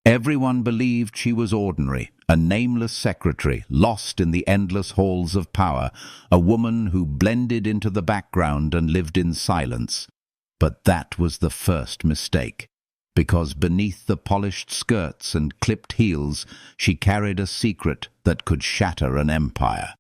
Everyone believed she was ordinary, a nameless secretary, lost in the endless halls of power, a woman who blended into the background and lived in silence. But that was the first mistake, because beneath the polished skirts and clipped heels, she carried a secret that could shatter an empire.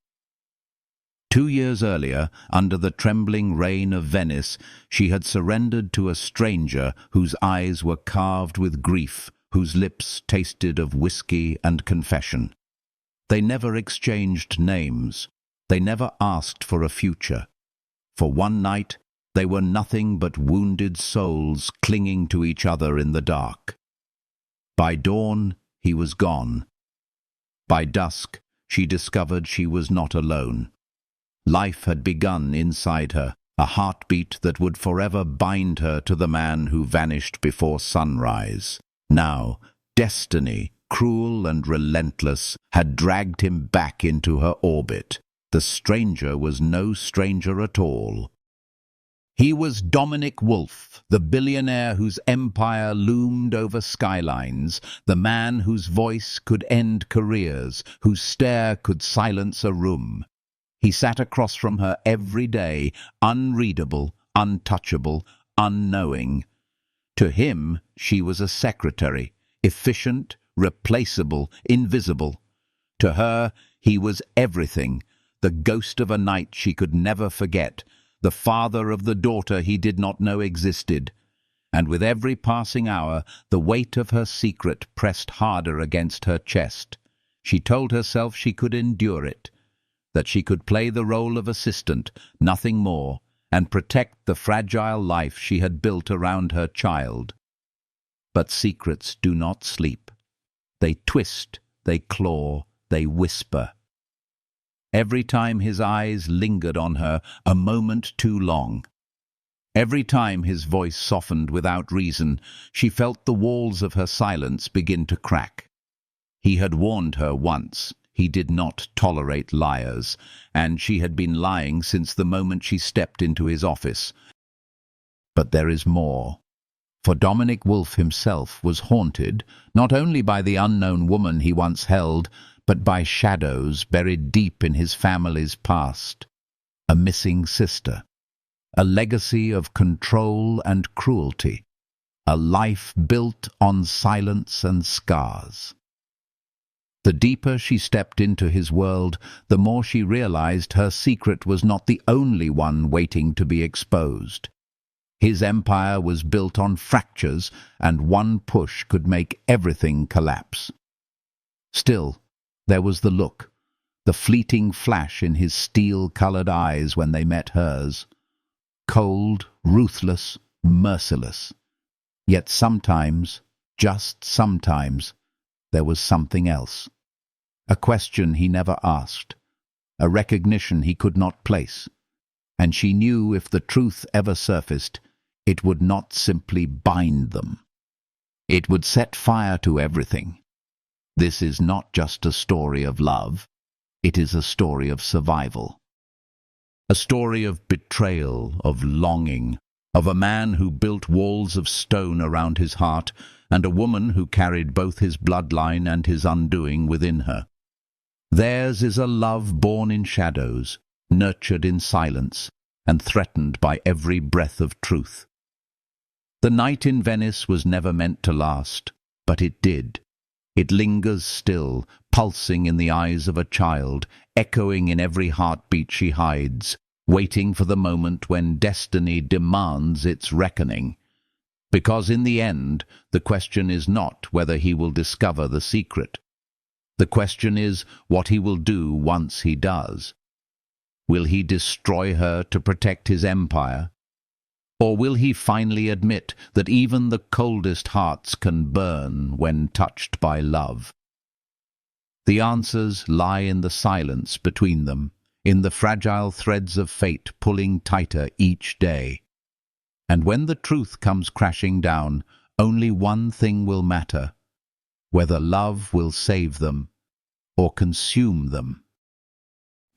2 years earlier, under the trembling rain of Venice, she had surrendered to a stranger whose eyes were carved with grief, whose lips tasted of whiskey and confession. They never exchanged names. They never asked for a future. For one night, they were nothing but wounded souls clinging to each other in the dark. By dawn, he was gone. By dusk, she discovered she was not alone. Life had begun inside her, a heartbeat that would forever bind her to the man who vanished before sunrise. Now, destiny, cruel and relentless, had dragged him back into her orbit. The stranger was no stranger at all. He was Dominic Wolfe, the billionaire whose empire loomed over skylines, the man whose voice could end careers, whose stare could silence a room. He sat across from her every day, unreadable, untouchable, unknowing. To him, she was a secretary, efficient, replaceable, invisible. To her, he was everything, the ghost of a night she could never forget, the father of the daughter he did not know existed. And with every passing hour, the weight of her secret pressed harder against her chest. She told herself she could endure it, that she could play the role of assistant, nothing more, and protect the fragile life she had built around her child. But secrets do not sleep. They twist, they claw, they whisper. Every time his eyes lingered on her, a moment too long. Every time his voice softened without reason, she felt the walls of her silence begin to crack. He had warned her once. He did not tolerate liars, and she had been lying since the moment she stepped into his office. But there is more. For Dominic Wolfe himself was haunted, not only by the unknown woman he once held, but by shadows buried deep in his family's past. A missing sister. A legacy of control and cruelty. A life built on silence and scars. The deeper she stepped into his world, the more she realized her secret was not the only one waiting to be exposed. His empire was built on fractures, and one push could make everything collapse. Still, there was the look, the fleeting flash in his steel-colored eyes when they met hers. Cold, ruthless, merciless. Yet sometimes, just sometimes, there was something else. A question he never asked, a recognition he could not place, and she knew if the truth ever surfaced, it would not simply bind them. It would set fire to everything. This is not just a story of love, it is a story of survival. A story of betrayal, of longing, of a man who built walls of stone around his heart, and a woman who carried both his bloodline and his undoing within her. Theirs is a love born in shadows, nurtured in silence, and threatened by every breath of truth. The night in Venice was never meant to last, but it did. It lingers still, pulsing in the eyes of a child, echoing in every heartbeat she hides, waiting for the moment when destiny demands its reckoning. Because in the end, the question is not whether he will discover the secret. The question is what he will do once he does. Will he destroy her to protect his empire? Or will he finally admit that even the coldest hearts can burn when touched by love? The answers lie in the silence between them, in the fragile threads of fate pulling tighter each day. And when the truth comes crashing down, only one thing will matter: whether love will save them or consume them.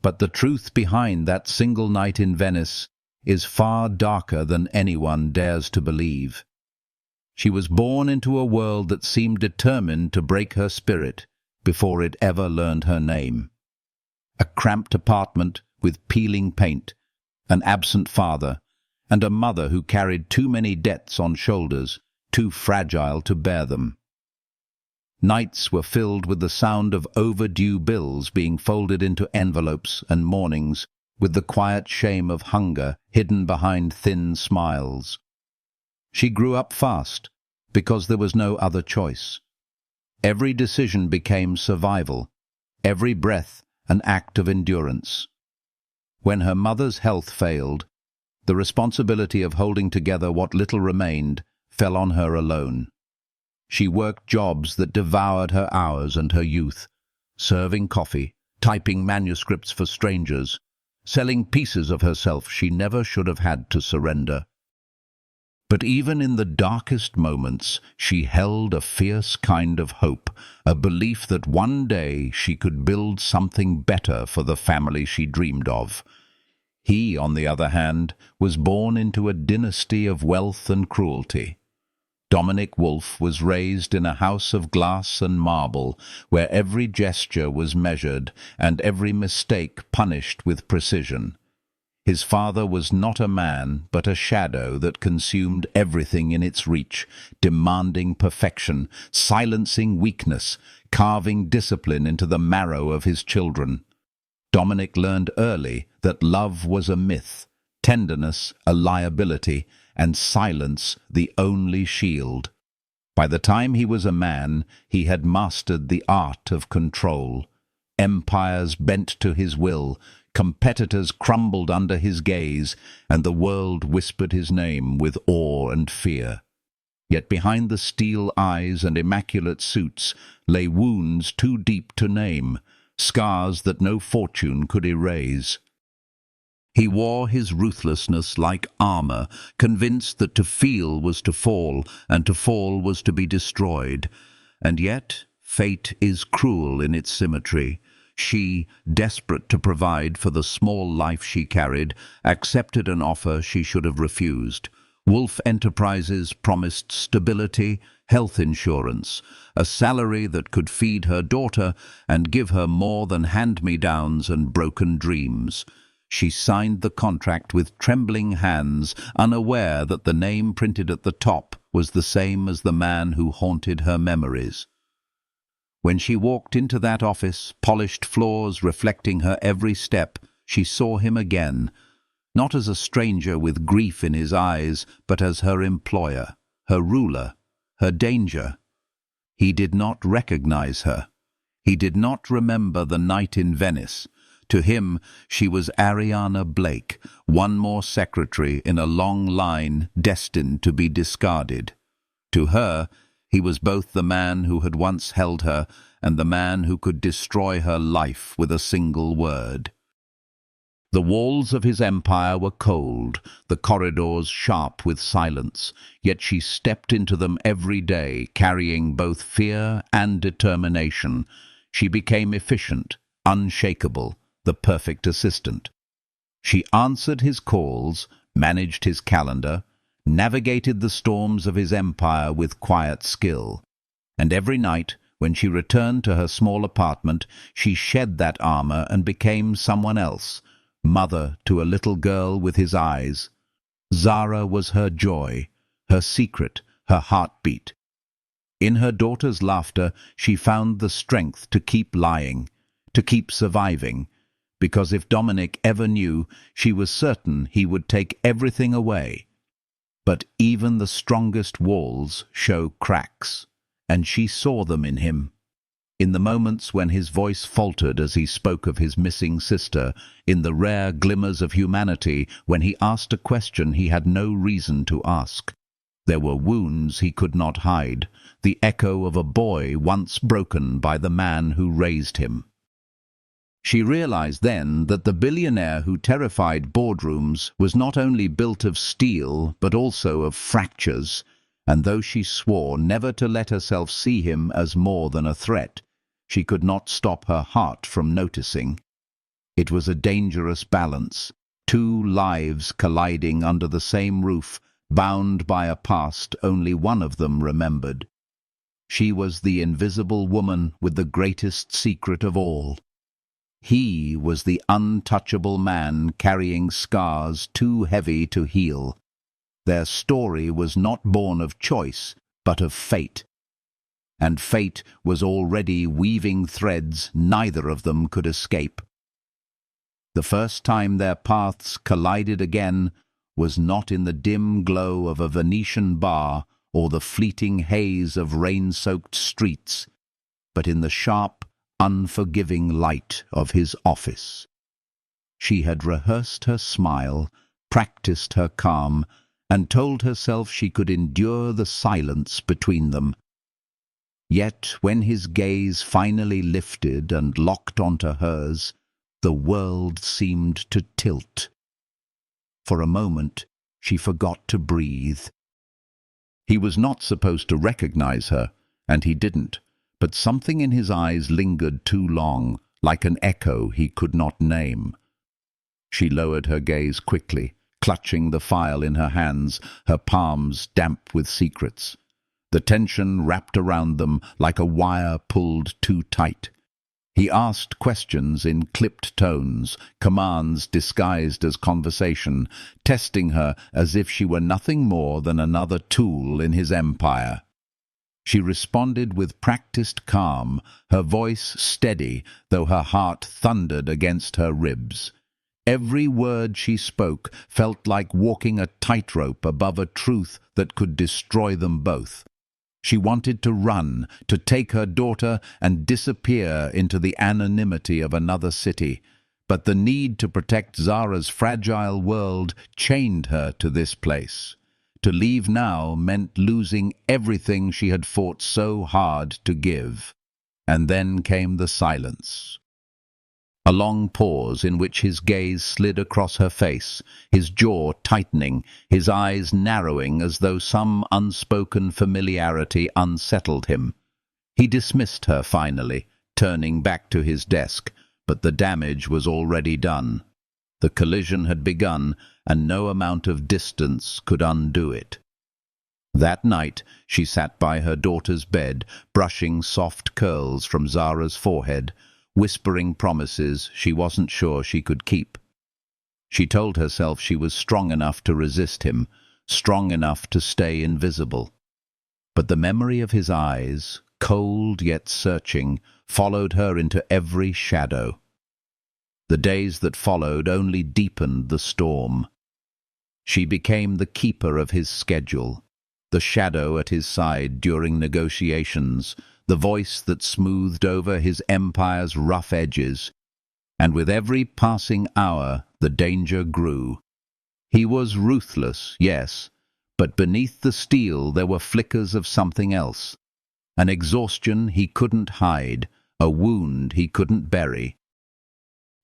But the truth behind that single night in Venice is far darker than anyone dares to believe. She was born into a world that seemed determined to break her spirit before it ever learned her name. A cramped apartment with peeling paint, an absent father, and a mother who carried too many debts on shoulders, too fragile to bear them. Nights were filled with the sound of overdue bills being folded into envelopes and mornings with the quiet shame of hunger hidden behind thin smiles. She grew up fast because there was no other choice. Every decision became survival, every breath an act of endurance. When her mother's health failed, the responsibility of holding together what little remained fell on her alone. She worked jobs that devoured her hours and her youth, serving coffee, typing manuscripts for strangers, selling pieces of herself she never should have had to surrender. But even in the darkest moments, she held a fierce kind of hope, a belief that one day she could build something better for the family she dreamed of. He, on the other hand, was born into a dynasty of wealth and cruelty. Dominic Wolfe was raised in a house of glass and marble, where every gesture was measured and every mistake punished with precision. His father was not a man, but a shadow that consumed everything in its reach, demanding perfection, silencing weakness, carving discipline into the marrow of his children. Dominic learned early that love was a myth, tenderness a liability, and silence the only shield. By the time he was a man, he had mastered the art of control. Empires bent to his will, competitors crumbled under his gaze, and the world whispered his name with awe and fear. Yet behind the steel eyes and immaculate suits lay wounds too deep to name, scars that no fortune could erase. He wore his ruthlessness like armor, convinced that to feel was to fall, and to fall was to be destroyed. And yet fate is cruel in its symmetry. She, desperate to provide for the small life she carried, accepted an offer she should have refused. Wolfe Enterprises promised stability, health insurance, a salary that could feed her daughter and give her more than hand-me-downs and broken dreams. She signed the contract with trembling hands, unaware that the name printed at the top was the same as the man who haunted her memories. When she walked into that office, polished floors reflecting her every step, she saw him again, not as a stranger with grief in his eyes, but as her employer, her ruler, her danger. He did not recognize her. He did not remember the night in Venice. To him, she was Ariana Blake, one more secretary in a long line destined to be discarded. To her, he was both the man who had once held her and the man who could destroy her life with a single word. The walls of his empire were cold, the corridors sharp with silence, yet she stepped into them every day, carrying both fear and determination. She became efficient, unshakable, the perfect assistant. She answered his calls, managed his calendar, navigated the storms of his empire with quiet skill. And every night, when she returned to her small apartment, she shed that armor and became someone else, mother to a little girl with his eyes. Zara was her joy, her secret, her heartbeat. In her daughter's laughter, she found the strength to keep lying, to keep surviving, because if Dominic ever knew, she was certain he would take everything away. But even the strongest walls show cracks, and she saw them in him. In the moments when his voice faltered as he spoke of his missing sister, in the rare glimmers of humanity when he asked a question he had no reason to ask. There were wounds he could not hide, the echo of a boy once broken by the man who raised him. She realized then that the billionaire who terrified boardrooms was not only built of steel but also of fractures, and though she swore never to let herself see him as more than a threat, she could not stop her heart from noticing. It was a dangerous balance, two lives colliding under the same roof, bound by a past only one of them remembered. She was the invisible woman with the greatest secret of all. He was the untouchable man carrying scars too heavy to heal. Their story was not born of choice, but of fate. And fate was already weaving threads neither of them could escape. The first time their paths collided again was not in the dim glow of a Venetian bar or the fleeting haze of rain-soaked streets, but in the sharp, unforgiving light of his office. She had rehearsed her smile, practiced her calm, and told herself she could endure the silence between them. Yet when his gaze finally lifted and locked onto hers, the world seemed to tilt. For a moment, she forgot to breathe. He was not supposed to recognize her, and he didn't, but something in his eyes lingered too long, like an echo he could not name. She lowered her gaze quickly, clutching the file in her hands, her palms damp with secrets. The tension wrapped around them like a wire pulled too tight. He asked questions in clipped tones, commands disguised as conversation, testing her as if she were nothing more than another tool in his empire. She responded with practiced calm, her voice steady, though her heart thundered against her ribs. Every word she spoke felt like walking a tightrope above a truth that could destroy them both. She wanted to run, to take her daughter and disappear into the anonymity of another city, but the need to protect Zara's fragile world chained her to this place. To leave now meant losing everything she had fought so hard to give. And then came the silence. A long pause in which his gaze slid across her face, his jaw tightening, his eyes narrowing as though some unspoken familiarity unsettled him. He dismissed her finally, turning back to his desk, but the damage was already done. The collision had begun, and no amount of distance could undo it. That night she sat by her daughter's bed, brushing soft curls from Zara's forehead, whispering promises she wasn't sure she could keep. She told herself she was strong enough to resist him, strong enough to stay invisible. But the memory of his eyes, cold yet searching, followed her into every shadow. The days that followed only deepened the storm. She became the keeper of his schedule, the shadow at his side during negotiations, the voice that smoothed over his empire's rough edges. And with every passing hour, the danger grew. He was ruthless, yes, but beneath the steel there were flickers of something else. An exhaustion he couldn't hide, a wound he couldn't bury.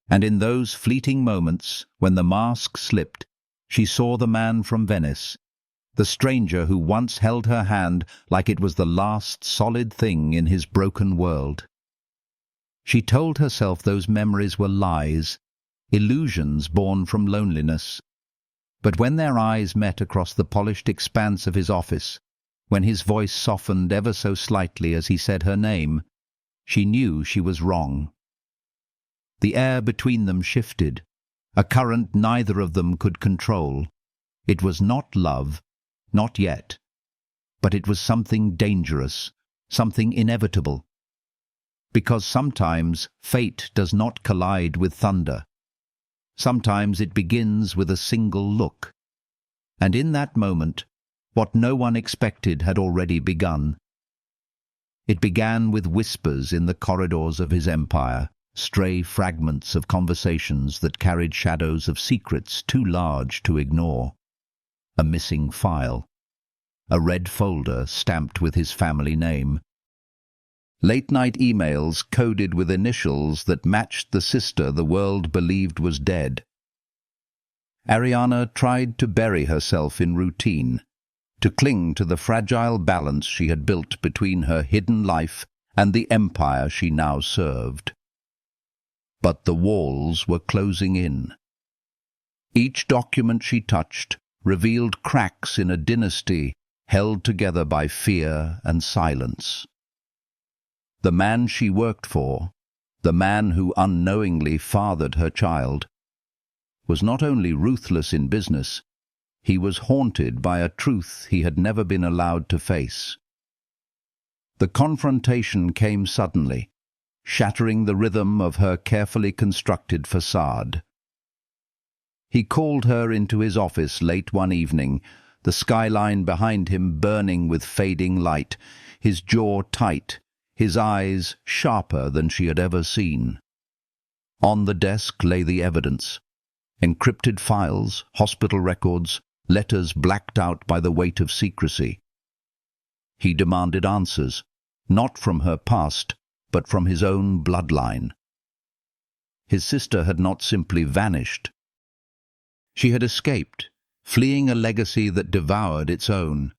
And in those fleeting moments, when the mask slipped, she saw the man from Venice, the stranger who once held her hand like it was the last solid thing in his broken world. She told herself those memories were lies, illusions born from loneliness. But when their eyes met across the polished expanse of his office, when his voice softened ever so slightly as he said her name, she knew she was wrong. The air between them shifted, a current neither of them could control. It was not love, not yet, but it was something dangerous, something inevitable. Because sometimes fate does not collide with thunder. Sometimes it begins with a single look. And in that moment, what no one expected had already begun. It began with whispers in the corridors of his empire, stray fragments of conversations that carried shadows of secrets too large to ignore. A missing file. A red folder stamped with his family name. Late-night emails coded with initials that matched the sister the world believed was dead. Ariana tried to bury herself in routine, to cling to the fragile balance she had built between her hidden life and the empire she now served. But the walls were closing in. Each document she touched, revealed cracks in a dynasty held together by fear and silence. The man she worked for, the man who unknowingly fathered her child, was not only ruthless in business, he was haunted by a truth he had never been allowed to face. The confrontation came suddenly, shattering the rhythm of her carefully constructed facade. He called her into his office late one evening, the skyline behind him burning with fading light, his jaw tight, his eyes sharper than she had ever seen. On the desk lay the evidence: encrypted files, hospital records, letters blacked out by the weight of secrecy. He demanded answers, not from her past, but from his own bloodline. His sister had not simply vanished. She had escaped, fleeing a legacy that devoured its own,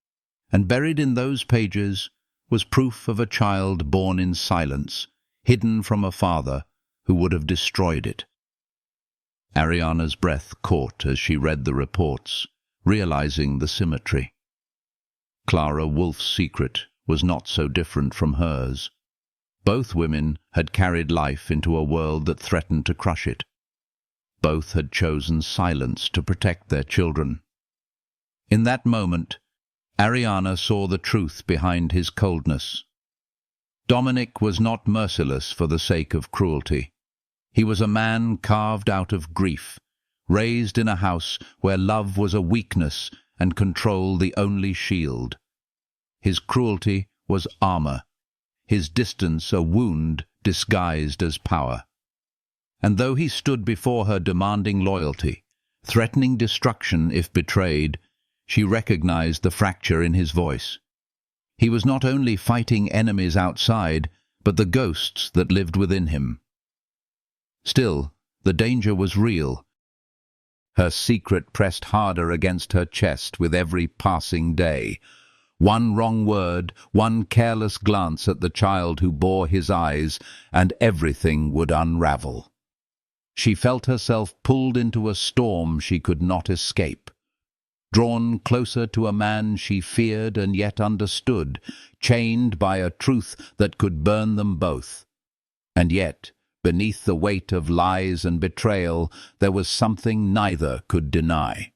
and buried in those pages was proof of a child born in silence, hidden from a father who would have destroyed it. Ariana's breath caught as she read the reports, realizing the symmetry. Clara Wolfe's secret was not so different from hers. Both women had carried life into a world that threatened to crush it. Both had chosen silence to protect their children. In that moment, Ariana saw the truth behind his coldness. Dominic was not merciless for the sake of cruelty. He was a man carved out of grief, raised in a house where love was a weakness and control the only shield. His cruelty was armor, his distance a wound disguised as power. And though he stood before her demanding loyalty, threatening destruction if betrayed, she recognized the fracture in his voice. He was not only fighting enemies outside, but the ghosts that lived within him. Still, the danger was real. Her secret pressed harder against her chest with every passing day. One wrong word, one careless glance at the child who bore his eyes, and everything would unravel. She felt herself pulled into a storm she could not escape. Drawn closer to a man she feared and yet understood, chained by a truth that could burn them both. And yet, beneath the weight of lies and betrayal, there was something neither could deny.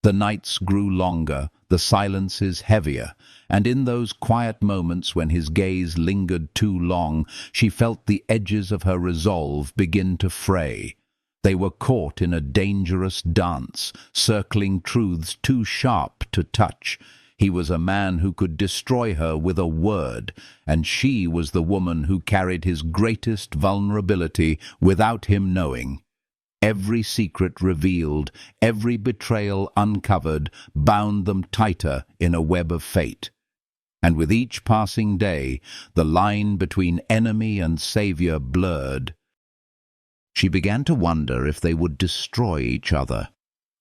The nights grew longer, the silences heavier, and in those quiet moments when his gaze lingered too long, she felt the edges of her resolve begin to fray. They were caught in a dangerous dance, circling truths too sharp to touch. He was a man who could destroy her with a word, and she was the woman who carried his greatest vulnerability without him knowing. Every secret revealed, every betrayal uncovered, bound them tighter in a web of fate. And with each passing day, the line between enemy and savior blurred. She began to wonder if they would destroy each other,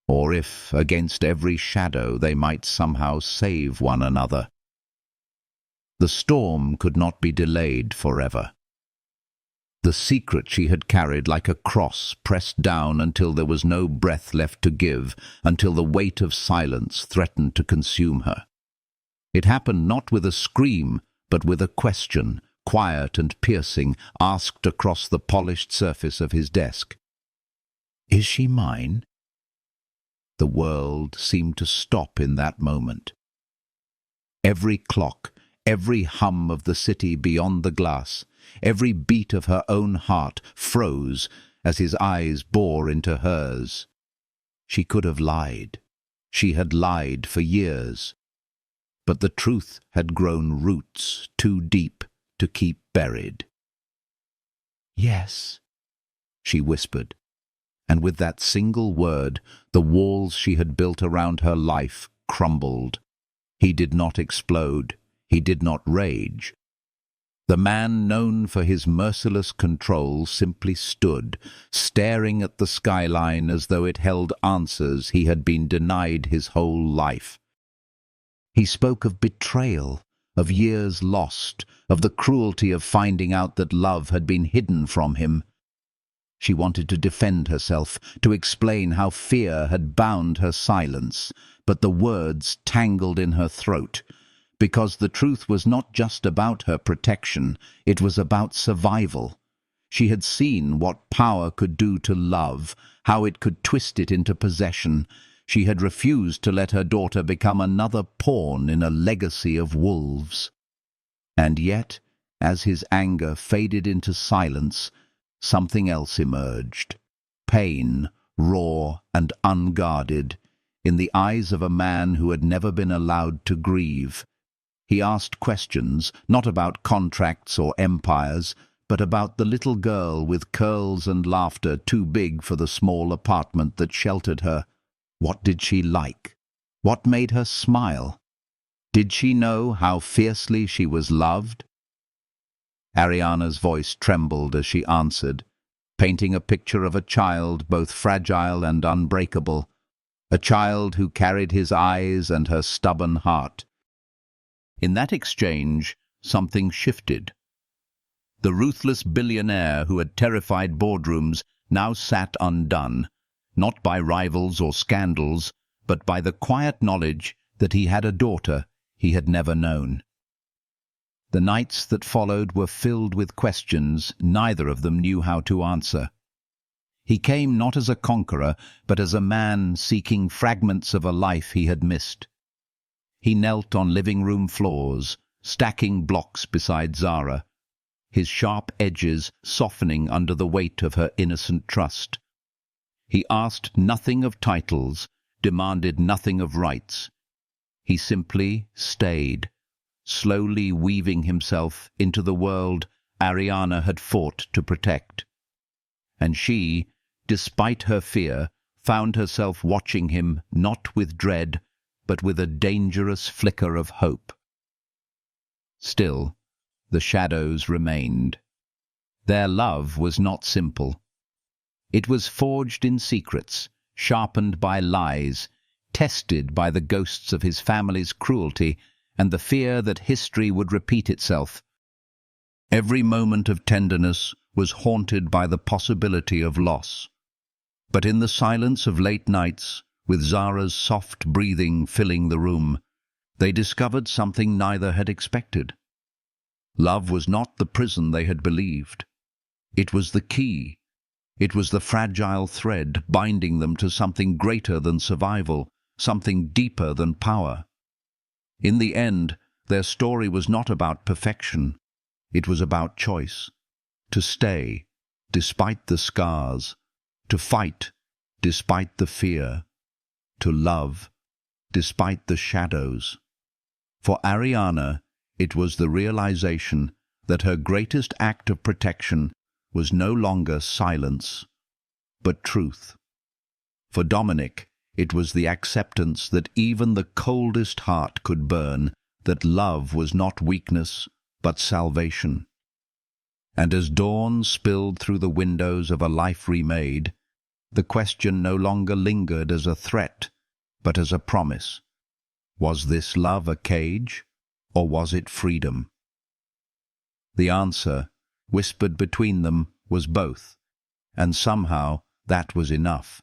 or if, against every shadow, they might somehow save one another. The storm could not be delayed forever. The secret she had carried like a cross pressed down until there was no breath left to give, until the weight of silence threatened to consume her. It happened not with a scream, but with a question, quiet and piercing, asked across the polished surface of his desk. "Is she mine?" The world seemed to stop in that moment. Every clock, every hum of the city beyond the glass, every beat of her own heart froze as his eyes bore into hers. She could have lied. She had lied for years. But the truth had grown roots too deep to keep buried. "Yes," she whispered, and with that single word, the walls she had built around her life crumbled. He did not explode. He did not rage. The man known for his merciless control simply stood, staring at the skyline as though it held answers he had been denied his whole life. He spoke of betrayal, of years lost, of the cruelty of finding out that love had been hidden from him. She wanted to defend herself, to explain how fear had bound her silence, but the words tangled in her throat, because the truth was not just about her protection, it was about survival. She had seen what power could do to love, how it could twist it into possession. She had refused to let her daughter become another pawn in a legacy of wolves. And yet, as his anger faded into silence, something else emerged. Pain, raw and unguarded, in the eyes of a man who had never been allowed to grieve. He asked questions, not about contracts or empires, but about the little girl with curls and laughter too big for the small apartment that sheltered her. What did she like? What made her smile? Did she know how fiercely she was loved? Ariana's voice trembled as she answered, painting a picture of a child both fragile and unbreakable, a child who carried his eyes and her stubborn heart. In that exchange, something shifted. The ruthless billionaire who had terrified boardrooms now sat undone, not by rivals or scandals, but by the quiet knowledge that he had a daughter he had never known. The nights that followed were filled with questions neither of them knew how to answer. He came not as a conqueror, but as a man seeking fragments of a life he had missed. He knelt on living-room floors, stacking blocks beside Zara, his sharp edges softening under the weight of her innocent trust. He asked nothing of titles, demanded nothing of rights. He simply stayed, slowly weaving himself into the world Ariana had fought to protect. And she, despite her fear, found herself watching him not with dread, but with a dangerous flicker of hope. Still, the shadows remained. Their love was not simple. It was forged in secrets, sharpened by lies, tested by the ghosts of his family's cruelty and the fear that history would repeat itself. Every moment of tenderness was haunted by the possibility of loss. But in the silence of late nights, with Zara's soft breathing filling the room, they discovered something neither had expected. Love was not the prison they had believed. It was the key. It was the fragile thread binding them to something greater than survival, something deeper than power. In the end, their story was not about perfection. It was about choice. To stay, despite the scars. To fight, despite the fear. To love, despite the shadows. For Ariana, it was the realization that her greatest act of protection was no longer silence, but truth. For Dominic, it was the acceptance that even the coldest heart could burn, that love was not weakness, but salvation. And as dawn spilled through the windows of a life remade, the question no longer lingered as a threat, but as a promise. Was this love a cage, or was it freedom? The answer, whispered between them, was both, and somehow that was enough.